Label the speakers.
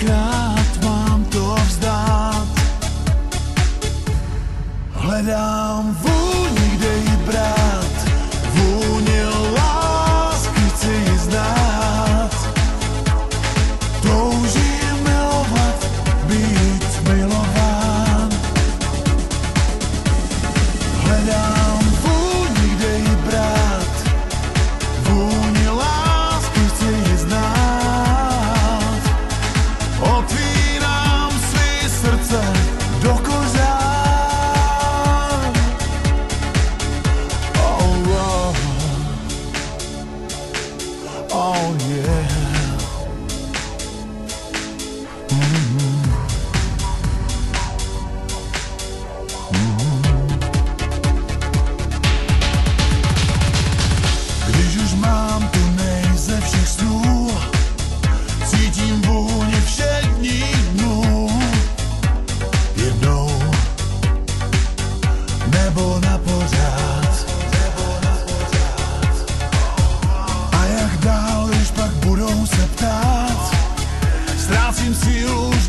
Speaker 1: kolikrát mám to vzdát. Hledám vůni, kde ji brát, vůni lásky chci ji znát. Toužím milovat, být milován. Hledám vůni, kde ji brát, vůni lásky chci ji znát. Otvírám svý srdce do kořán. Oh yeah. Když už mám tu nej ze všech snů, cítím vůni všedních dnů. Jednou nebo na pořád. A jak dál, když pak budou se ptát, ztrácím sílu už